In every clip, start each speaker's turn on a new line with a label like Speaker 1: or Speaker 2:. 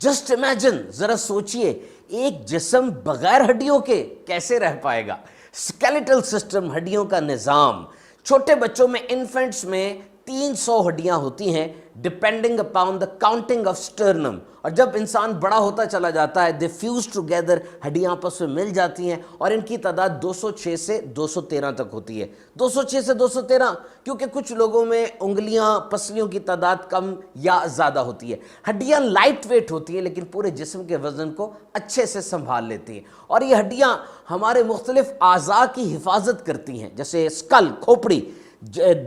Speaker 1: Just imagine, ذرا سوچئے ایک جسم بغیر ہڈیوں کے کیسے رہ پائے گا؟ اسکیلیٹل سسٹم، ہڈیوں کا نظام. چھوٹے بچوں میں، انفنٹس میں 300 ہڈیاں ہوتی ہیں depending upon the counting of sternum. اور جب انسان بڑا ہوتا چلا جاتا ہے، دے فیوز ٹوگیدر، ہڈیاں آپس میں مل جاتی ہیں اور ان کی تعداد 206 سے 213 تک ہوتی ہے. 206 سے 213 کیونکہ کچھ لوگوں میں انگلیاں، پسلیوں کی تعداد کم یا زیادہ ہوتی ہے. ہڈیاں لائٹ ویٹ ہوتی ہیں لیکن پورے جسم کے وزن کو اچھے سے سنبھال لیتی ہیں. اور یہ ہڈیاں ہمارے مختلف اعضاء کی حفاظت کرتی ہیں، جیسے اسکل، کھوپڑی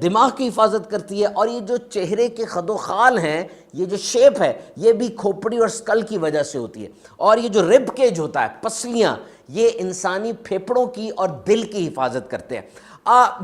Speaker 1: دماغ کی حفاظت کرتی ہے. اور یہ جو چہرے کے خد و خال ہیں، یہ جو شیپ ہے، یہ بھی کھوپڑی اور اسکل کی وجہ سے ہوتی ہے. اور یہ جو رب کیج ہوتا ہے، پسلیاں، یہ انسانی پھیپھڑوں کی اور دل کی حفاظت کرتے ہیں.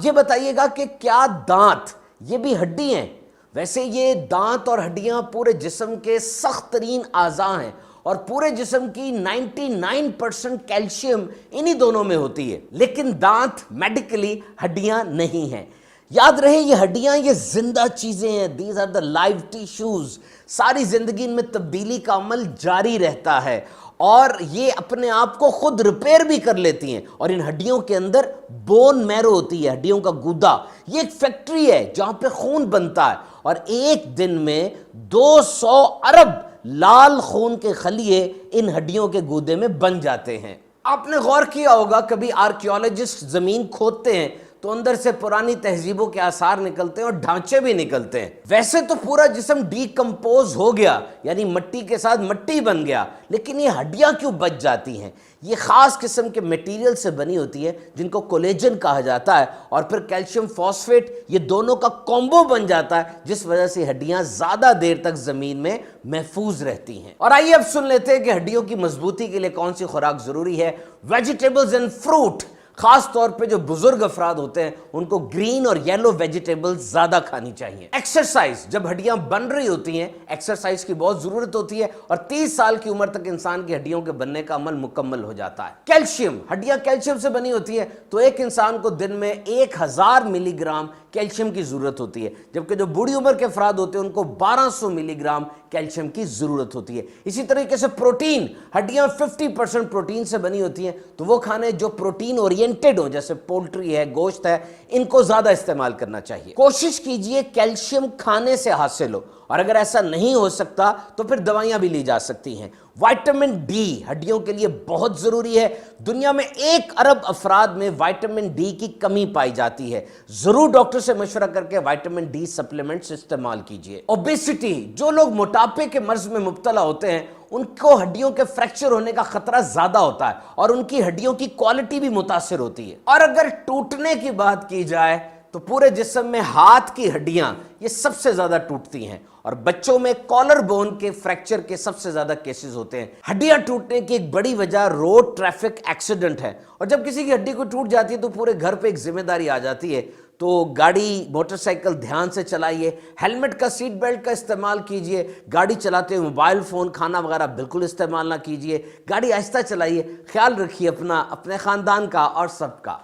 Speaker 1: یہ بتائیے گا کہ کیا دانت یہ بھی ہڈی ہیں؟ ویسے یہ دانت اور ہڈیاں پورے جسم کے سخت ترین اعضاء ہیں اور پورے جسم کی 99% کیلشیم انہی دونوں میں ہوتی ہے. لیکن دانت میڈیکلی ہڈیاں نہیں ہیں. یاد رہے یہ ہڈیاں یہ زندہ چیزیں ہیں. These are the live tissues. ساری زندگی ان میں تبدیلی کا عمل جاری رہتا ہے اور یہ اپنے آپ کو خود ریپیئر بھی کر لیتی ہیں. اور ان ہڈیوں کے اندر بون میرو ہوتی ہے، ہڈیوں کا گودا. یہ ایک فیکٹری ہے جہاں پہ خون بنتا ہے اور ایک دن میں 200 ارب لال خون کے خلیے ان ہڈیوں کے گودے میں بن جاتے ہیں. آپ نے غور کیا ہوگا کبھی آرکیولوجسٹ زمین کھودتے ہیں تو اندر سے پرانی تہذیبوں کے آثار نکلتے ہیں اور ڈھانچے بھی نکلتے ہیں. ویسے تو پورا جسم ڈی کمپوز ہو گیا، یعنی مٹی کے ساتھ مٹی بن گیا، لیکن یہ ہڈیاں کیوں بچ جاتی ہیں؟ یہ خاص قسم کے میٹیریل سے بنی ہوتی ہے جن کو کولیجن کہا جاتا ہے اور پھر کیلشیم فاسفیٹ، یہ دونوں کا کومبو بن جاتا ہے جس وجہ سے ہڈیاں زیادہ دیر تک زمین میں محفوظ رہتی ہیں. اور آئیے اب سن لیتے ہیں کہ ہڈیوں کی مضبوطی کے لیے کون سی خوراک ضروری ہے. Vegetables and fruit. خاص طور پہ جو بزرگ افراد ہوتے ہیں ان کو گرین اور یلو ویجیٹیبلز زیادہ کھانی چاہیے. ایکسرسائز. جب ہڈیاں بن رہی ہوتی ہیں ایکسرسائز کی بہت ضرورت ہوتی ہے اور 30 سال کی عمر تک انسان کی ہڈیوں کے بننے کا عمل مکمل ہو جاتا ہے. کیلشیم. ہڈیاں کیلشیم سے بنی ہوتی ہے تو ایک انسان کو دن میں 1000 ملی گرام کیلشیم کی ضرورت ہوتی ہے، جبکہ جو بوڑھی عمر کے افراد ہوتے ہیں ان کو 1200 ملی گرام کیلشیم کی ضرورت ہوتی ہے. اسی طریقے سے پروٹین. ہڈیاں 50% پروٹین سے بنی ہوتی ہیں تو وہ کھانے جو پروٹین اورینٹڈ ہوں جیسے پولٹری ہے، گوشت ہے، ان کو زیادہ استعمال کرنا چاہیے. کوشش کیجئے کیلشیم کھانے سے حاصل ہو اور اگر ایسا نہیں ہو سکتا تو پھر دوائیاں بھی لی جا سکتی ہیں. وائٹامن ڈی ہڈیوں کے لیے بہت ضروری ہے. دنیا میں 1 ارب افراد میں وائٹامن ڈی کی کمی پائی جاتی ہے. ضرور ڈاکٹر سے مشورہ کر کے وائٹامن ڈی سپلیمنٹس استعمال کیجئے. اوبیسٹی. جو لوگ موٹاپے کے مرض میں مبتلا ہوتے ہیں ان کو ہڈیوں کے فریکچر ہونے کا خطرہ زیادہ ہوتا ہے اور ان کی ہڈیوں کی کوالٹی بھی متاثر ہوتی ہے. اور اگر ٹوٹنے کی بات کی جائے تو پورے جسم میں ہاتھ کی ہڈیاں یہ سب سے زیادہ ٹوٹتی ہیں اور بچوں میں کالر بون کے فریکچر کے سب سے زیادہ کیسز ہوتے ہیں. ہڈیاں ٹوٹنے کی ایک بڑی وجہ روڈ ٹریفک ایکسیڈنٹ ہے اور جب کسی کی ہڈی کو ٹوٹ جاتی ہے تو پورے گھر پہ ایک ذمہ داری آ جاتی ہے. تو گاڑی، موٹر سائیکل دھیان سے چلائیے، ہیلمٹ کا، سیٹ بیلٹ کا استعمال کیجئے. گاڑی چلاتے ہوئے موبائل فون، کھانا وغیرہ بالکل استعمال نہ کیجئے. گاڑی آہستہ چلائیے. خیال رکھیے اپنا، اپنے خاندان کا اور سب کا.